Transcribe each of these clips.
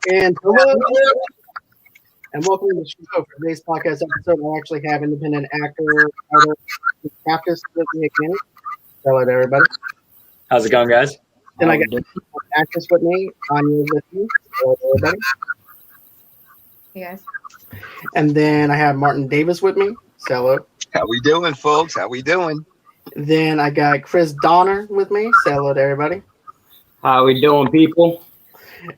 And hello, and welcome to the show. For today's podcast episode, I actually have independent actor, writer, Nick Kafkis with me again. Hello to everybody. How's it going, guys? Then I got actress with me, Anya with me. Hello to everybody. Hey guys. And then I have Martin Davis with me. Say hello. How we doing, folks? How we doing? Then I got Chris Donner with me. Say hello to everybody. How we doing, people?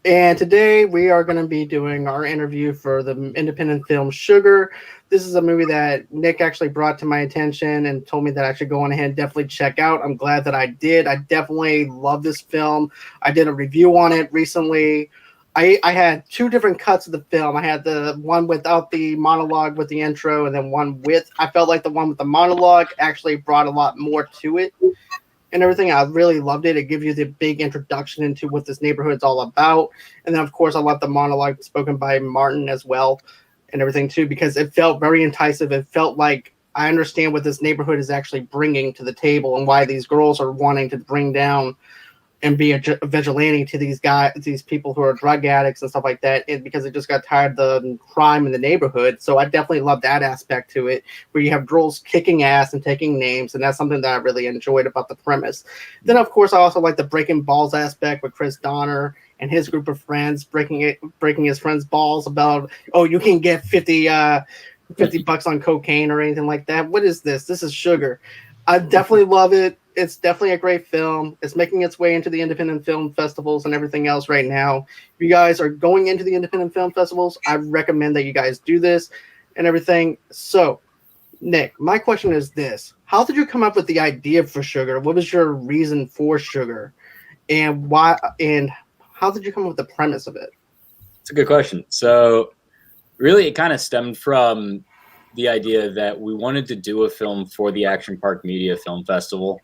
And today we are going to be doing our interview for the independent film Sugar. This is a movie that Nick actually brought to my attention and told me that I should go on ahead and definitely check out. I'm glad that I did. I definitely love this film. I did a review on it recently. I had two different cuts of the film. I had the one without the monologue with the intro and then one with. I felt like the one with the monologue actually brought a lot more to it. And everything. I really loved it. It gives you the big introduction into what this neighborhood is all about. And then, of course, I love the monologue spoken by Martin as well and everything, too, because it felt very enticing. It felt like I understand what this neighborhood is actually bringing to the table and why these girls are wanting to bring down and be a vigilante to these guys, these people who are drug addicts and stuff like that, and because they just got tired of the crime in the neighborhood. So I definitely love that aspect to it, where you have girls kicking ass and taking names, and that's something that I really enjoyed about the premise. Then, of course, I also like the breaking balls aspect with Chris Donner and his group of friends breaking his friends' balls about, oh, you can get $50 on cocaine or anything like that. What is this? This is Sugar. I definitely love it. It's definitely a great film. It's making its way into the independent film festivals and everything else right now. If you guys are going into the independent film festivals, I recommend that you guys do this and everything. So, Nick, my question is this. How did you come up with the idea for Sugar? What was your reason for Sugar? And why? And how did you come up with the premise of it? It's a good question. So, really, it kind of stemmed from the idea that we wanted to do a film for the Action Park Media Film Festival.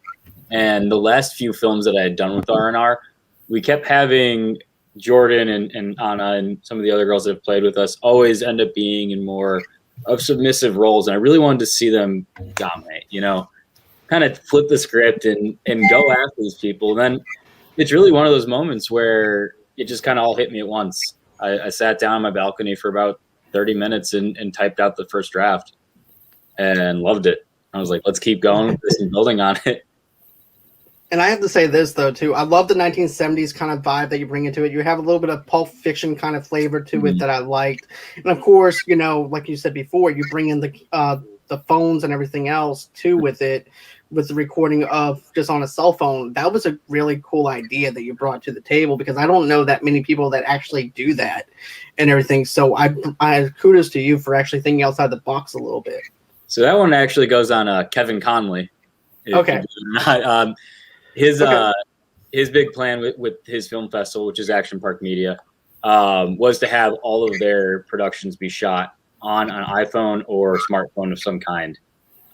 And the last few films that I had done with R&R, we kept having Jordan and Ahna and some of the other girls that have played with us always end up being in more of submissive roles. And I really wanted to see them dominate, kind of flip the script and go after these people. And then it's really one of those moments where it just kind of all hit me at once. I sat down on my balcony for about 30 minutes and typed out the first draft and loved it. I was like, let's keep going with this and building on it. And I have to say this, though, too. I love the 1970s kind of vibe that you bring into it. You have a little bit of Pulp Fiction kind of flavor to it that I liked. And, of course, like you said before, you bring in the phones and everything else, too, with it, with the recording of just on a cell phone. That was a really cool idea that you brought to the table, because I don't know that many people that actually do that and everything. So I kudos to you for actually thinking outside the box a little bit. So that one actually goes on Kevin Conley. Okay. His big plan with his film festival, which is Action Park Media, was to have all of their productions be shot on an iPhone or smartphone of some kind.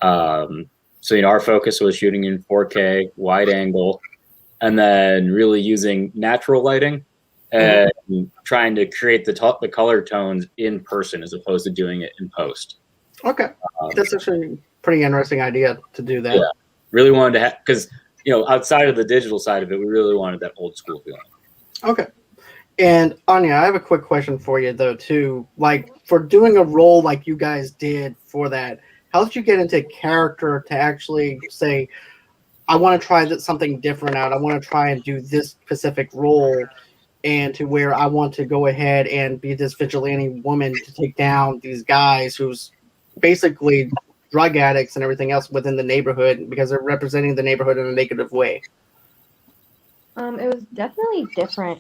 So our focus was shooting in 4K, wide angle, and then really using natural lighting and trying to create the color tones in person as opposed to doing it in post. Okay, that's actually a pretty interesting idea to do that. Yeah, really wanted to have, because outside of the digital side of it, we really wanted that old school feeling. Okay. And Anya, I have a quick question for you, though, too. Like, for doing a role like you guys did for that, how did you get into character to actually say, I want to try something different out. I want to try and do this specific role, and to where I want to go ahead and be this vigilante woman to take down these guys who's basically drug addicts and everything else within the neighborhood, because they're representing the neighborhood in a negative way? It was definitely different.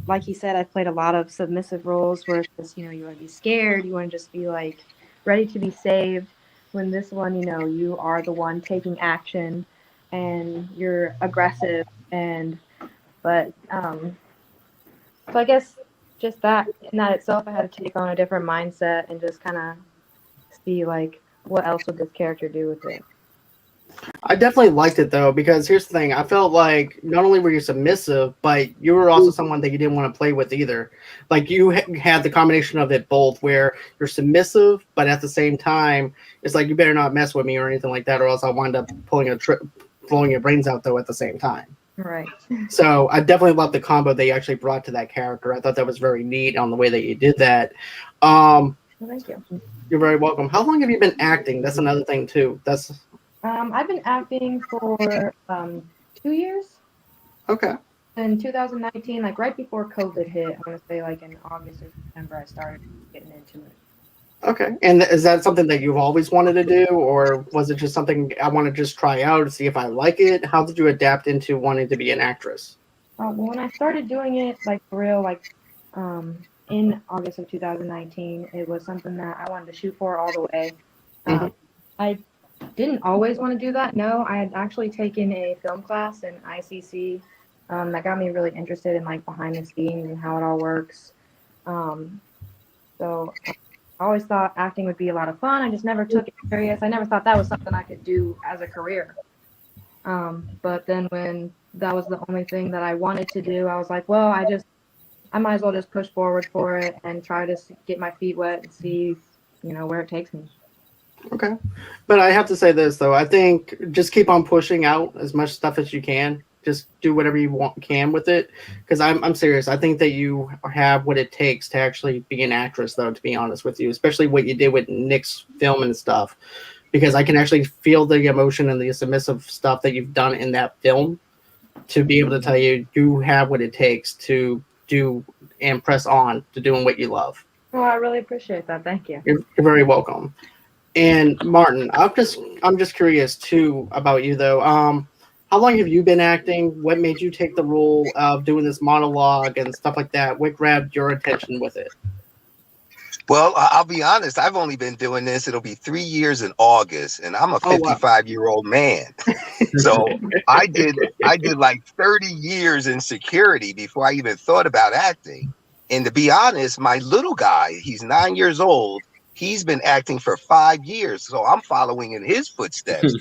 Like you said, I played a lot of submissive roles where it's just, you want to be scared, you want to just be like ready to be saved. When this one, you are the one taking action and you're aggressive, but so I guess just that in that itself, I had to take on a different mindset and just kind of see like what else would this character do with it. I definitely liked it, though, because here's the thing. I felt like not only were you submissive, but you were also someone that you didn't want to play with either. Like, you had the combination of it both, where you're submissive, but at the same time, it's like, you better not mess with me or anything like that, or else I'll wind up blowing your brains out, though, at the same time. Right. So I definitely love the combo they actually brought to that character. I thought that was very neat on the way that you did that. Well, thank you. You're very welcome. How long have you been acting? That's another thing too. That's I've been acting for 2 years. okay. In 2019, like right before COVID hit, I want to say like in August or September, I started getting into it. Okay. And is that something that you've always wanted to do, or was it just something I want to just try out to see if I like it? How did you adapt into wanting to be an actress? Well, when I started doing it, like for real, like in August of 2019, it was something that I wanted to shoot for all the way. Mhm. I didn't always want to do that. No, I had actually taken a film class in ICC that got me really interested in like behind the scenes and how it all works. So I always thought acting would be a lot of fun. I just never took it serious. I never thought that was something I could do as a career. But then when that was the only thing that I wanted to do, I was like, well, I might as well just push forward for it and try to get my feet wet and see, where it takes me. Okay. But I have to say this though. I think just keep on pushing out as much stuff as you can. Just do whatever you can with it. Because I'm serious. I think that you have what it takes to actually be an actress, though. To be honest with you, especially what you did with Nick's film and stuff. Because I can actually feel the emotion and the submissive stuff that you've done in that film. To be able to tell you have what it takes to do and press on to doing what you love. Well, I really appreciate that. Thank you. You're very welcome. And Martin, I'm just curious too about you though. How long have you been acting? What made you take the role of doing this monologue and stuff like that? What grabbed your attention with it? Well, I'll be honest. I've only been doing this. It'll be 3 years in August, and I'm a Oh wow. 55-year-old man. So I did like 30 years in security before I even thought about acting. And to be honest, my little guy, he's 9 years old. He's been acting for 5 years, so I'm following in his footsteps,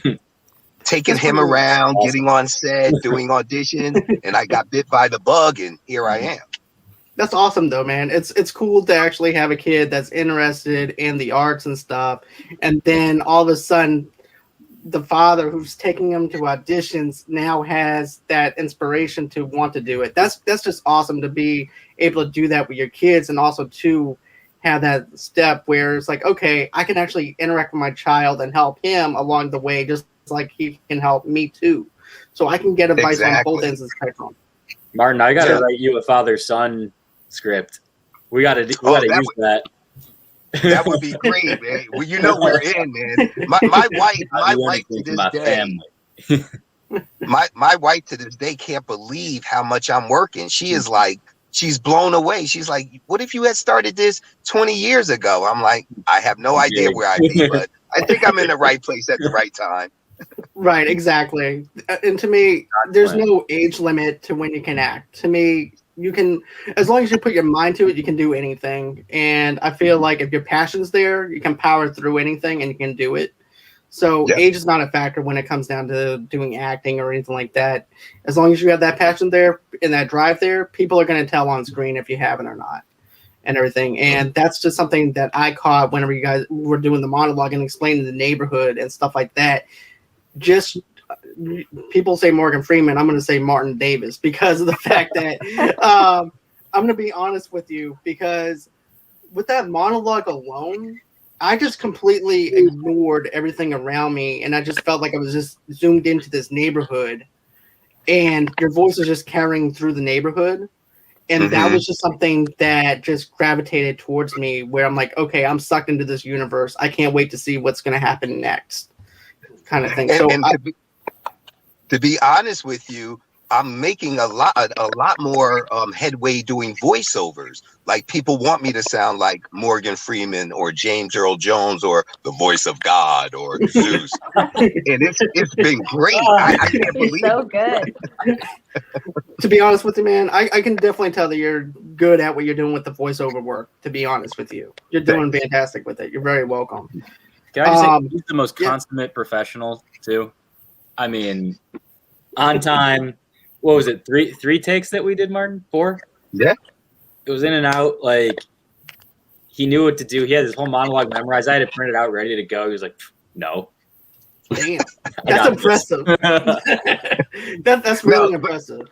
taking That's him pretty around, awesome. getting on set, doing auditions, and I got bit by the bug, and here I am. That's awesome though, man. It's cool to actually have a kid that's interested in the arts and stuff, and then all of a sudden the father who's taking him to auditions now has that inspiration to want to do it. That's just awesome to be able to do that with your kids, and also to have that step where it's like, okay, I can actually interact with my child and help him along the way, just like he can help me too. So I can get advice on both Exactly. ends of the spectrum. Martin, I gotta Yeah. write you a father-son script. We gotta use that. That would be great, man. Well, you know we're in, man. My wife to this day, my wife to this day can't believe how much I'm working. She is like, she's blown away. She's like, what if you had started this 20 years ago? I'm like, I have no idea where I'd be, but I think I'm in the right place at the right time. Right, exactly. And to me, there's no age limit to when you can act. To me, you can, as long as you put your mind to it, you can do anything. And I feel like if your passion's there, you can power through anything and you can do it. So Yeah. age is not a factor when it comes down to doing acting or anything like that. As long as you have that passion there and that drive there, people are going to tell on screen if you have it or not and everything. And that's just something that I caught whenever you guys were doing the monologue and explaining the neighborhood and stuff like that. Just people say Morgan Freeman, I'm going to say Martin Davis because of the fact that I'm going to be honest with you, because with that monologue alone, I just completely ignored everything around me, and I just felt like I was just zoomed into this neighborhood, and your voice is just carrying through the neighborhood. And that was just something that just gravitated towards me, where I'm like, okay, I'm sucked into this universe. I can't wait to see what's going to happen next, kind of thing. And to be honest with you, I'm making a lot more headway doing voiceovers. Like, people want me to sound like Morgan Freeman or James Earl Jones or the voice of God or Zeus, and it's been great. I can't believe so it. good. To be honest with you, man, I can definitely tell that you're good at what you're doing with the voiceover work. To be honest with you, you're doing fantastic with it. You're very welcome. Can I just say he's the most consummate professional too? I mean, on time. What was it? Three takes that we did, Martin? 4? Yeah. It was in and out. Like, he knew what to do. He had his whole monologue memorized. I had it printed out, ready to go. He was like, no. Damn, that's impressive. That's really impressive.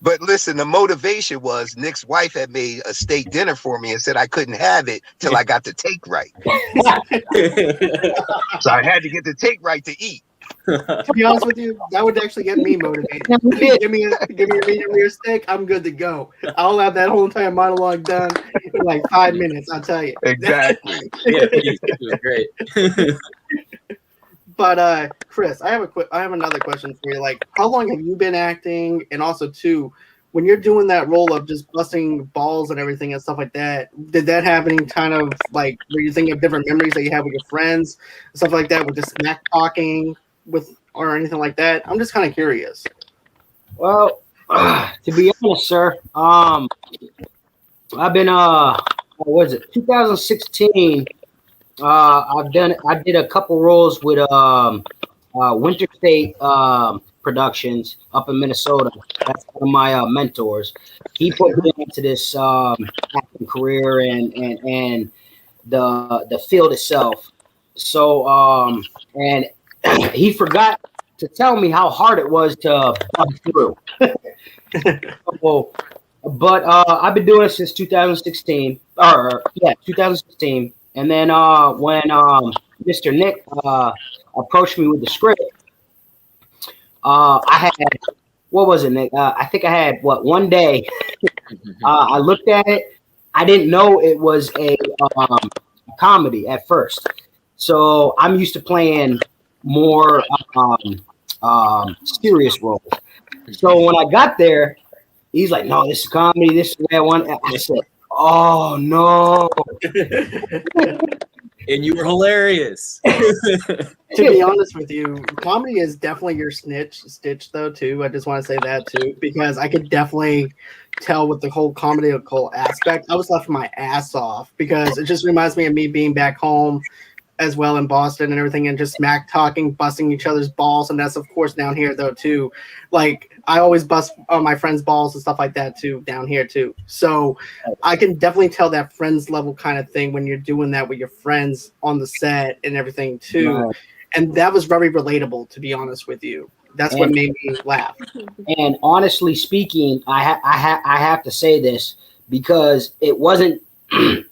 But listen, the motivation was Nick's wife had made a steak dinner for me and said I couldn't have it till I got the take right. So I had to get the take right to eat. To be honest with you, that would actually get me motivated. give me a medium rare steak, I'm good to go. I'll have that whole entire monologue done in like 5 minutes. I'll tell you. Exactly. Yeah, it was great. But Chris, I have another question for you. Like, how long have you been acting? And also, too, when you're doing that role of just busting balls and everything and stuff like that, did that have any kind of like, were you thinking of different memories that you had with your friends, stuff like that, with just smack talking with or anything like that? I'm just kind of curious. Well, to be honest, sir, I've been what was it, 2016. I did a couple roles with Winter State Productions up in Minnesota. That's one of my mentors. He put me into this acting career and the field itself. So and he forgot to tell me how hard it was to bust through. But I've been doing it since 2016. 2016. And then when Mr. Nick approached me with the script, I had, what was it, Nick? I think I had, one day. I looked at it. I didn't know it was a comedy at first. So I'm used to playing more serious roles. So when I got there, he's like, no, this is comedy. This is the way I want it. I said, oh, no. And you were hilarious. To be honest with you, comedy is definitely your stitch, though, too. I just want to say that, too, because I could definitely tell with the whole comedical aspect. I was laughing my ass off because it just reminds me of me being back home as well in Boston and everything, and just smack talking, busting each other's balls. And that's, of course, down here, though, too. Like, I always bust my friends' balls and stuff like that, too, down here, too. So I can definitely tell that friends level kind of thing when you're doing that with your friends on the set and everything, too. Right. And that was very relatable, to be honest with you. That's what made me laugh. And honestly speaking, I have to say this because it wasn't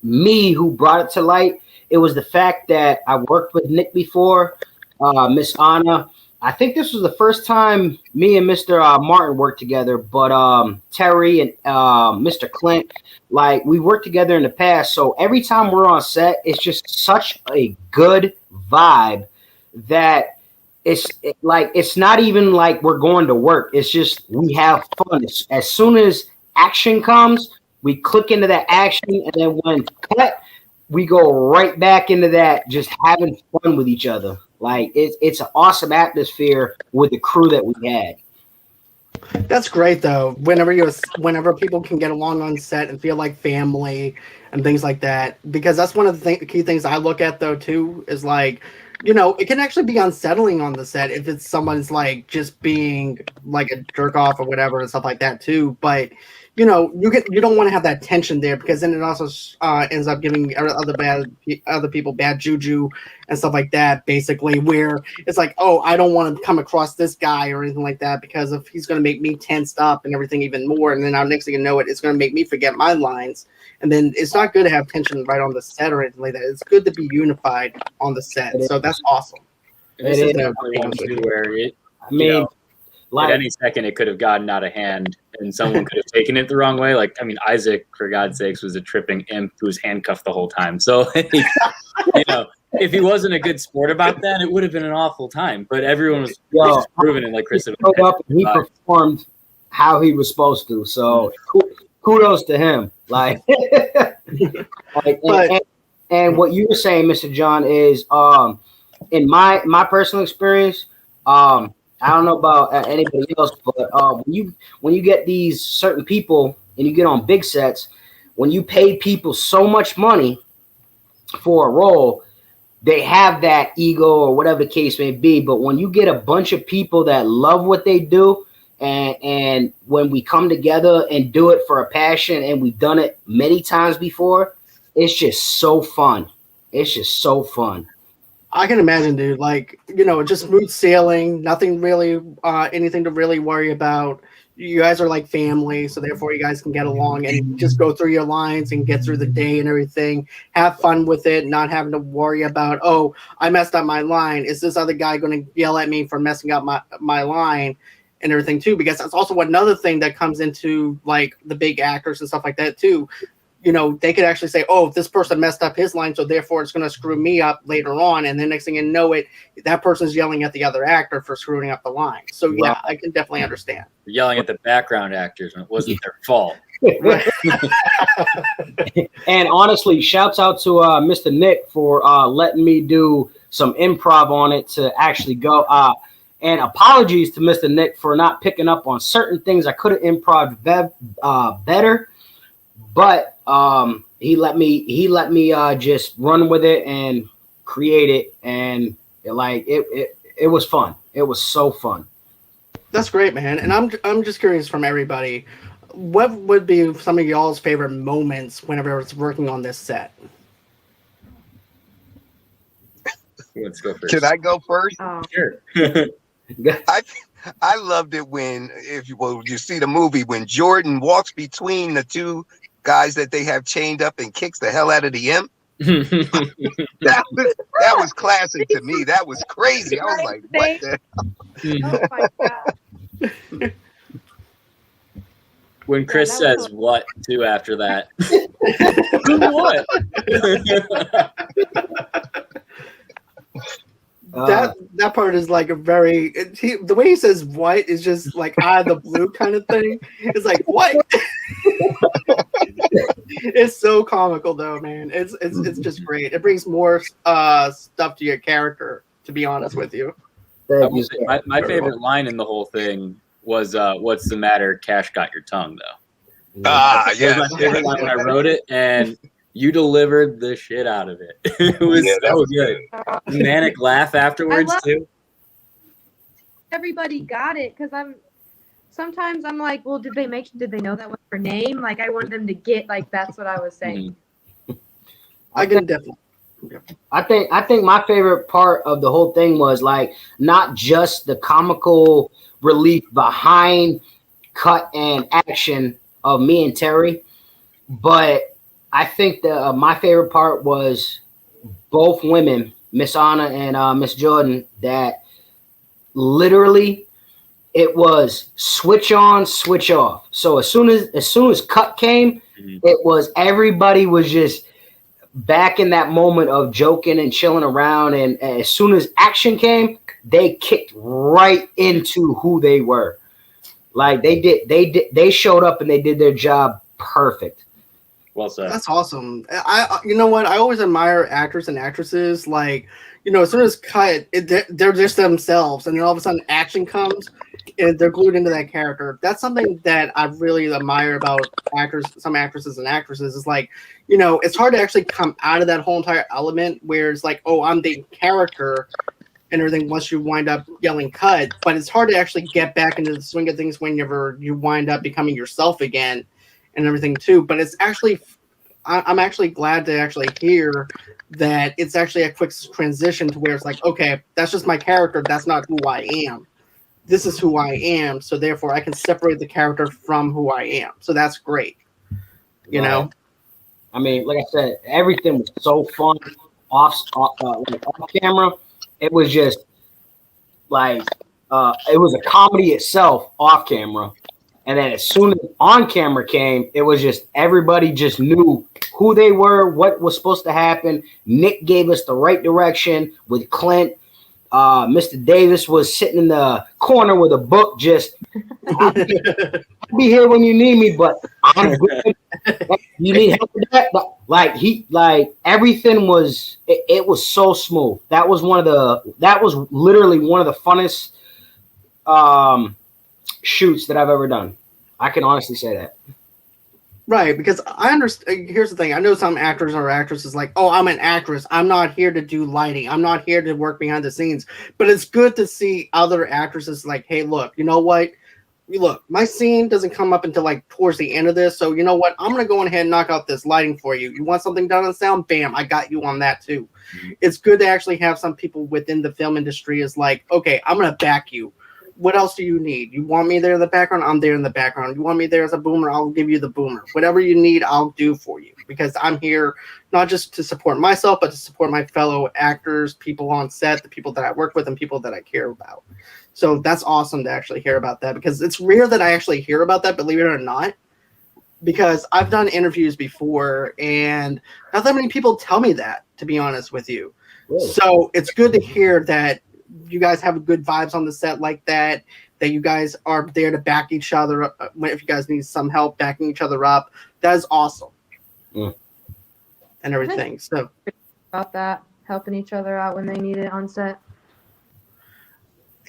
me who brought it to light. It was the fact that I worked with Nick before, Miss Ahna. I think this was the first time me and Mr. Martin worked together, but Terry and Mr. Clint, like we worked together in the past. So every time we're on set, it's just such a good vibe that it's not even like we're going to work. It's just we have fun. As soon as action comes, we click into that action, and then when cut, we go right back into that, just having fun with each other. Like it's an awesome atmosphere with the crew that we had. That's great though. Whenever people can get along on set and feel like family and things like that, because that's one of the key things I look at though too is like, you know, it can actually be unsettling on the set if it's someone's like just being like a jerk off or whatever and stuff like that too. But you know, you don't want to have that tension there because then it also ends up giving other people bad juju and stuff like that. Basically, where it's like, oh, I don't want to come across this guy or anything like that because if he's going to make me tensed up and everything even more, and then our next thing you know, it's going to make me forget my lines, and then it's not good to have tension right on the set or anything like that. It's good to be unified on the set. So that's awesome. This is definitely one too where at any second it could have gotten out of hand and someone could have taken it the wrong way. Like, I mean, Isaac, for God's sakes, was a tripping imp who was handcuffed the whole time. So, you know, if he wasn't a good sport about that, it would have been an awful time. But everyone was just proving it, like Chris said. He performed how he was supposed to. So kudos to him. Like, and what you were saying, Mr. John, is in my personal experience, I don't know about anybody else, but when you get these certain people and you get on big sets, when you pay people so much money for a role, they have that ego or whatever the case may be. But when you get a bunch of people that love what they do, and when we come together and do it for a passion, and we've done it many times before, it's just so fun. It's just so fun. I can imagine, dude. Like, you know, just smooth sailing, nothing really, anything to really worry about. You guys are like family, so therefore you guys can get along and just go through your lines and get through the day and everything. Have fun with it, not having to worry about, oh, I messed up my line. Is this other guy going to yell at me for messing up my line and everything too? Because that's also another thing that comes into like the big actors and stuff like that too. You know, they could actually say, oh, this person messed up his line, so therefore it's going to screw me up later on. And then next thing you know it, that person's yelling at the other actor for screwing up the line. So, yeah, I can definitely understand. Yelling at the background actors when it wasn't their fault. And honestly, shouts out to Mr. Nick for letting me do some improv on it to actually go. And apologies to Mr. Nick for not picking up on certain things I could have improv better. But he let me just run with it and create it, and it was fun. It was so fun. That's great, man. And I'm just curious from everybody, what would be some of y'all's favorite moments whenever it's working on this set? Let's go first. Can I go first? Sure. I loved it when you see the movie when Jordan walks between the two guys that they have chained up and kicks the hell out of the imp. that was classic to me. That was crazy. I was like, what the hell? Oh my god. When Chris says what too after that. What? That part is like a very the way he says what is just like out of the blue kind of thing. It's like what? It's so comical though, man. It's just great. It brings more stuff to your character, to be honest with you. My favorite line in the whole thing was what's the matter? Cash got your tongue though. Yeah. My favorite line when I wrote it, and you delivered the shit out of it. It was so good. Manic laugh afterwards too. Everybody got it because sometimes I'm like, well, did they know that was her name? Like I wanted them to get like that's what I was saying. I can definitely. I think my favorite part of the whole thing was like not just the comical relief behind cut and action of me and Terry, but I think my favorite part was both women, Miss Ahna and Miss Jordan, that literally it was switch on, switch off. So as soon as cut came, it was everybody was just back in that moment of joking and chilling around. And as soon as action came, they kicked right into who they were. Like they showed up and they did their job perfect. Well said. That's awesome. You know what? I always admire actors and actresses. Like, you know, as soon as cut, they're just themselves, and then all of a sudden action comes, and they're glued into that character. That's something that I really admire about actors, some actresses and actresses. Is like, you know, it's hard to actually come out of that whole entire element where it's like, oh, I'm the character and everything once you wind up yelling cut. But it's hard to actually get back into the swing of things whenever you wind up becoming yourself again and everything too. But it's actually, I'm actually glad to actually hear that it's actually a quick transition to where it's like, okay, that's just my character. That's not who I am. This is who I am. So therefore I can separate the character from who I am. So that's great. You know? I mean, like I said, everything was so fun off camera. It was just like, it was a comedy itself off camera. And then as soon as on camera came, it was just everybody just knew who they were, what was supposed to happen. Nick gave us the right direction with Clint. Mr. Davis was sitting in the corner with a book, just I'll be here when you need me, but I'm good. You need help with that? Like everything was it was so smooth. That was literally one of the funnest shoots that I've ever done. I can honestly say that. Right, because I understand. Here's the thing. I know some actors or actresses like, oh, I'm an actress. I'm not here to do lighting. I'm not here to work behind the scenes. But it's good to see other actresses like, hey, look, you know what? look, my scene doesn't come up until like towards the end of this. So you know what? I'm gonna go ahead and knock out this lighting for you. You want something done on sound? Bam, I got you on that too. It's good to actually have some people within the film industry is like, okay, I'm gonna back you. What else do you need? You want me there in the background? I'm there in the background. You want me there as a boomer? I'll give you the boomer. Whatever you need, I'll do for you because I'm here not just to support myself, but to support my fellow actors, people on set, the people that I work with, and people that I care about. So that's awesome to actually hear about that because it's rare that I actually hear about that, believe it or not, because I've done interviews before and not that many people tell me that, to be honest with you. Really? So it's good to hear that you guys have good vibes on the set like that, that you guys are there to back each other up if you guys need some help backing each other up. That is awesome. And everything. So About that, helping each other out when they need it on set.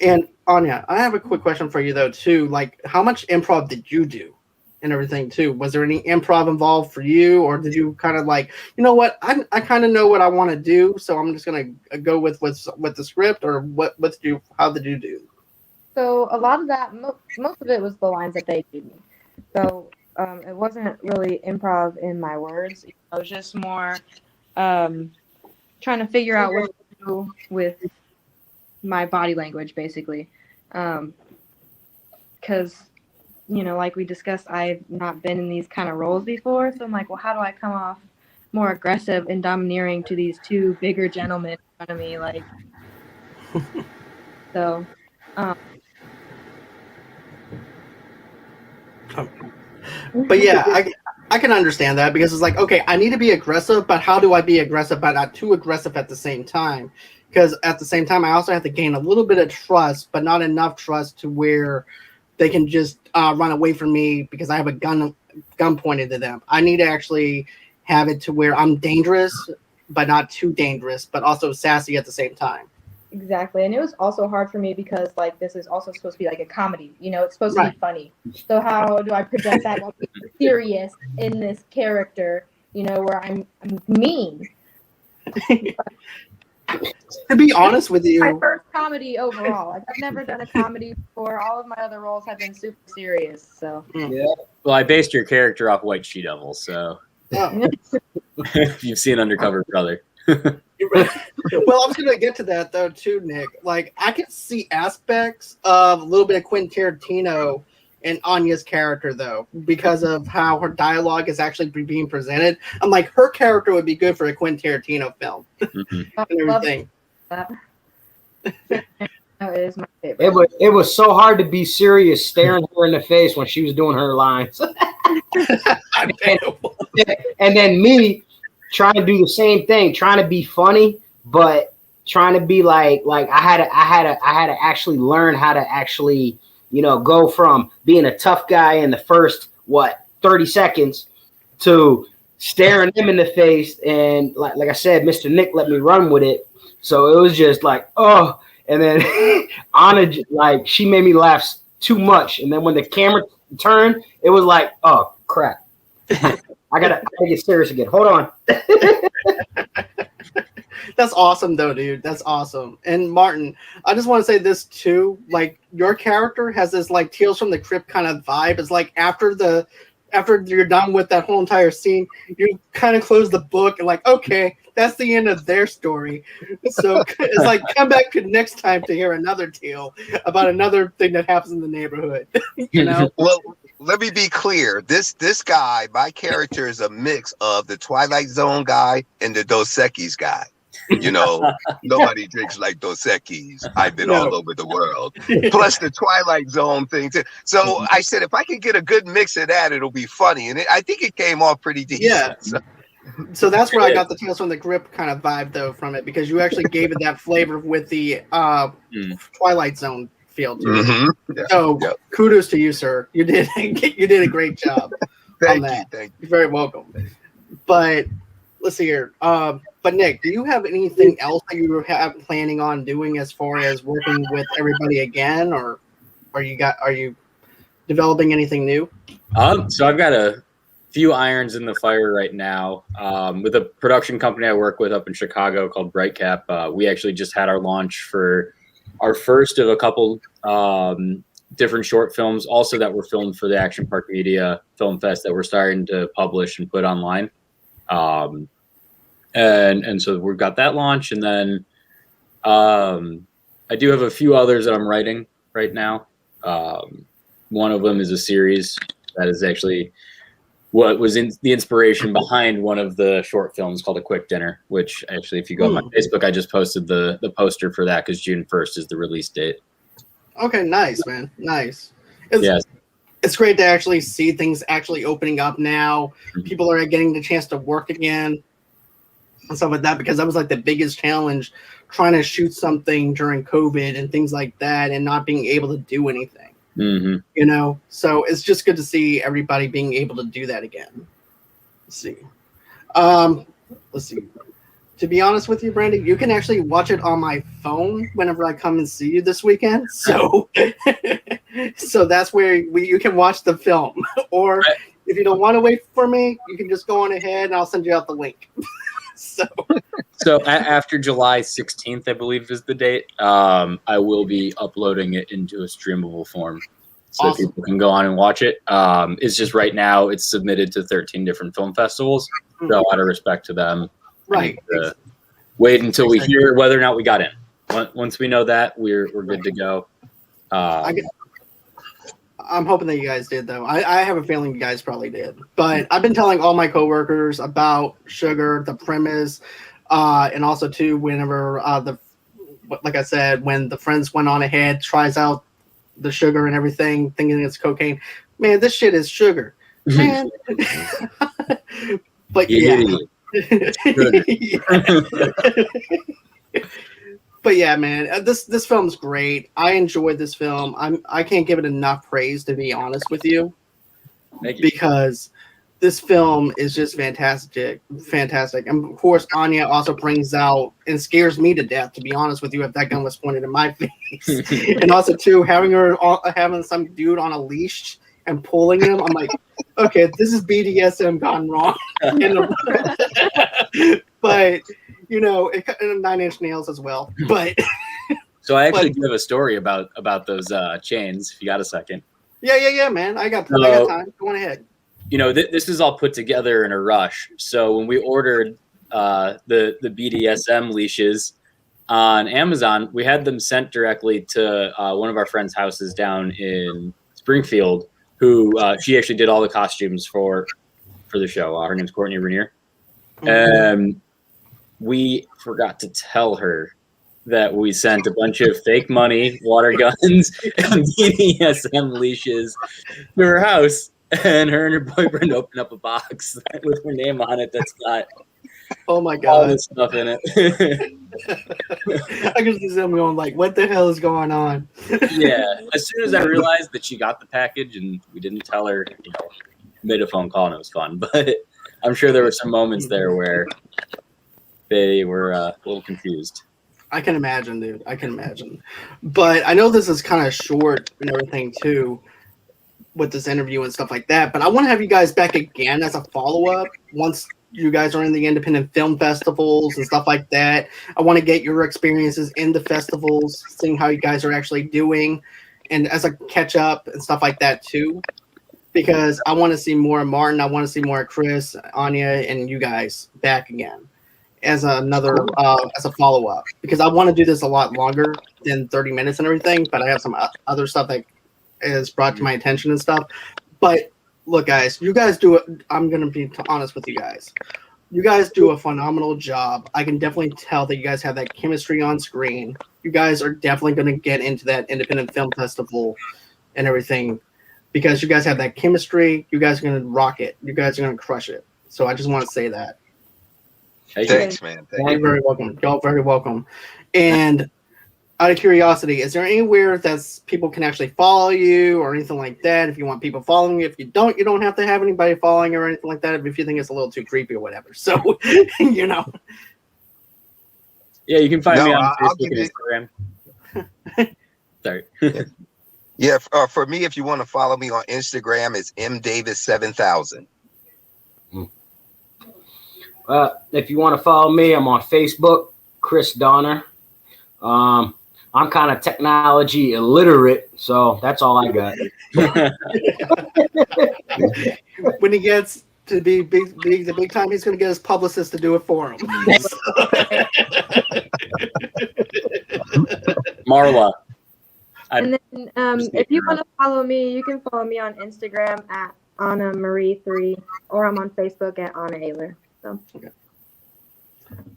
And Anya, I have a quick question for you though too. Like, how much improv did you do and everything too? Was there any improv involved for you, or did you kind of like, you know what, I kind of know what I want to do, so I'm just gonna go with the script, or how did you do? So a lot of that, most of it was the lines that they gave me. So it wasn't really improv in my words. It was just more trying to figure out what to do with my body language, basically. Because, you know, like we discussed, I've not been in these kind of roles before. So I'm like, well, how do I come off more aggressive and domineering to these two bigger gentlemen in front of me? Like, so. But yeah, I can understand that because it's like, okay, I need to be aggressive, but how do I be aggressive but not too aggressive at the same time? Because at the same time, I also have to gain a little bit of trust, but not enough trust to where they can just run away from me because I have a gun pointed to them. I need to actually have it to where I'm dangerous, but not too dangerous, but also sassy at the same time. Exactly. And it was also hard for me because, like, this is also supposed to be like a comedy. You know, it's supposed to be funny. So how do I project that while being serious in this character, you know, where I'm mean? To be honest with you, my first comedy overall. Like, I've never done a comedy before. All of my other roles have been super serious. So Yeah. Well, I based your character off White She Devil, so you've seen Undercover Brother. Well, I was going to get to that though too, Nick. Like, I could see aspects of a little bit of Quentin Tarantino in Anya's character though, because of how her dialogue is actually being presented. I'm like, her character would be good for a Quentin Tarantino film and everything. That is my favorite. It was so hard to be serious staring her in the face when she was doing her lines. And then me trying to do the same thing, trying to be funny, but trying to be like I had to actually learn how to actually, you know, go from being a tough guy in the first 30 seconds to staring him in the face. And like I said, Mr. Nick let me run with it. So it was just like, oh, and then Anna, like, she made me laugh too much. And then when the camera turned, it was like, oh crap. I gotta get serious again. Hold on. That's awesome though, dude. That's awesome. And Martin, I just want to say this too. Like, your character has this like Tales from the Crypt kind of vibe. It's like after you're done with that whole entire scene, you kind of close the book and like, okay, that's the end of their story. So it's like, come back to next time to hear another tale about another thing that happens in the neighborhood. You know? Well, let me be clear. This guy, my character, is a mix of the Twilight Zone guy and the Dos Equis guy. You know, nobody drinks like Dos Equis. I've been all over the world. Plus the Twilight Zone thing too. So I said, if I could get a good mix of that, it'll be funny. And I think it came off pretty decent. Yeah. So that's where I got the Tales from the Crypt kind of vibe though from it, because you actually gave it that flavor with the Twilight Zone feel to it. Mm-hmm. Yeah. So kudos to you, sir. You did a great job. Thank you. You're very welcome. But let's see here. But Nick, do you have anything else that you have planning on doing as far as working with everybody again, or are you developing anything new? So I've got a few irons in the fire right now with a production company I work with up in Chicago called Brightcap. We actually just had our launch for our first of a couple different short films also that were filmed for the Action Park Media Film Fest that we're starting to publish and put online. And so we've got that launch, and then I do have a few others that I'm writing right now. One of them is a series that is actually what was in the inspiration behind one of the short films called A Quick Dinner, which actually, if you go on my Facebook, I just posted the poster for that because June 1st is the release date. Okay, nice, man. Nice. Yes. It's great to actually see things actually opening up now. People are getting the chance to work again and stuff like that, because that was like the biggest challenge, trying to shoot something during COVID and things like that and not being able to do anything. You know, so it's just good to see everybody being able to do that again. Let's see. To be honest with you, Brandy, you can actually watch it on my phone whenever I come and see you this weekend. So, so that's where you can watch the film. Or if you don't want to wait for me, you can just go on ahead and I'll send you out the link. So after July 16th, I believe is the date, I will be uploading it into a streamable form so people can go on and watch it. It's just right now it's submitted to 13 different film festivals. So out of respect to them, right. Wait until we hear whether or not we got in. Once we know that, we're good to go. I'm hoping that you guys did, though. I have a feeling you guys probably did. But I've been telling all my coworkers about Sugar, the premise, and also too, whenever like I said, when the friends went on ahead, tries out the sugar and everything, thinking it's cocaine. Man, this shit is sugar, man. But yeah. But yeah, man, this film's great. I enjoyed this film. I can't give it enough praise, to be honest with you. Thank you. Because this film is just fantastic. And of course, Anya also brings out and scares me to death, to be honest with you, if that gun was pointed in my face. And also too, having some dude on a leash and pulling him, I'm like, okay, this is BDSM gone wrong. But you know, and 9 Inch Nails as well. But so I actually do have a story about those chains. If you got a second. Yeah, man. I got time. Go on ahead. You know, this is all put together in a rush. So when we ordered the BDSM leashes on Amazon, we had them sent directly to one of our friends' houses down in Springfield, who she actually did all the costumes for the show. Her name's Courtney Rainier. We forgot to tell her that we sent a bunch of fake money, water guns, and BDSM leashes to her house. And her boyfriend opened up a box with her name on it that's got oh my god, all this stuff in it. I can see them going like, what the hell is going on? Yeah. As soon as I realized that she got the package and we didn't tell her, you know, made a phone call and it was fun. But I'm sure there were some moments there where they were a little confused. I can imagine, dude. I can imagine. But I know this is kind of short and everything too, with this interview and stuff like that. But I want to have you guys back again as a follow-up once you guys are in the independent film festivals and stuff like that. I want to get your experiences in the festivals, seeing how you guys are actually doing, and as a catch up and stuff like that too. Because I want to see more of Martin. I want to see more of Chris, Anya, and you guys back again as another as a follow-up, because I want to do this a lot longer than 30 minutes and everything, but I have some other stuff that is brought to my attention and stuff. But look, guys, you guys do it. I'm going to be honest with you guys. You guys do a phenomenal job. I can definitely tell that you guys have that chemistry on screen. You guys are definitely going to get into that independent film festival and everything, because you guys have that chemistry. You guys are going to rock it. You guys are going to crush it. So I just want to say that. Thanks, man. You're very welcome. Y'all very welcome. And out of curiosity, is there anywhere that people can actually follow you or anything like that? If you want people following you, if you don't have to have anybody following you or anything like that. If you think it's a little too creepy or whatever, so you know. Yeah, you can find me on Facebook and Instagram. Sorry. Yeah, for me, if you want to follow me on Instagram, it's mdavis7000. If you want to follow me, I'm on Facebook, Chris Donner. I'm kind of technology illiterate, so that's all I got. When he gets to be the big time, he's going to get his publicist to do it for him. Marla. And then if you want to follow me, you can follow me on Instagram at Ahna Marie 3, or I'm on Facebook at Ahna Ayler. So. Okay.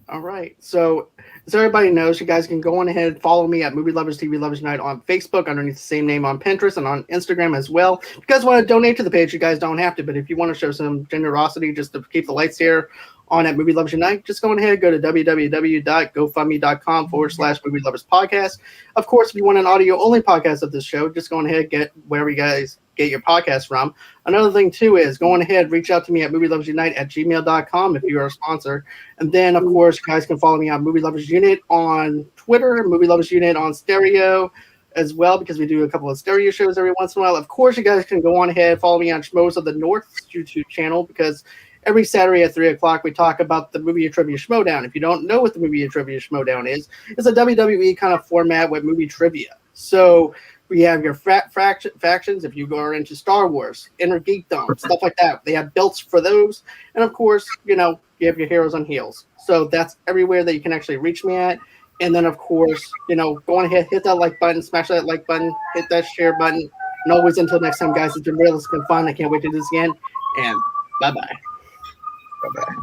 All right. So as everybody knows, you guys can go on ahead and follow me at Movie Lovers TV Lovers Night on Facebook, underneath the same name on Pinterest and on Instagram as well. If you guys want to donate to the page, you guys don't have to, but if you want to show some generosity just to keep the lights here on at Movie Lovers Unite, just go on ahead, go to www.gofundme.com/Movie Lovers Podcast. Of course, if you want an audio only podcast of this show, just go on ahead, get wherever you guys get your podcast from. Another thing too is go on ahead, reach out to me at movieloversunite@gmail.com if you are a sponsor. And then of course you guys can follow me on Movie Lovers Unit on Twitter, Movie Lovers Unit on Stereo as well, because we do a couple of stereo shows every once in a while. Of course, you guys can go on ahead, follow me on Schmoes of the North's YouTube channel, because every Saturday at 3 o'clock we talk about the Movie Trivia Schmodown. If you don't know what the Movie Trivia Schmodown is, it's a WWE kind of format with movie trivia. So we have your factions if you are into Star Wars, Inner Geekdom, stuff like that. They have belts for those. And of course, you have your heroes on heels. So that's everywhere that you can actually reach me at. And then of course, go on ahead, hit that like button, smash that like button, hit that share button. And always until next time, guys, it's been real, it's been fun. I can't wait to do this again. And bye-bye. Bye-bye.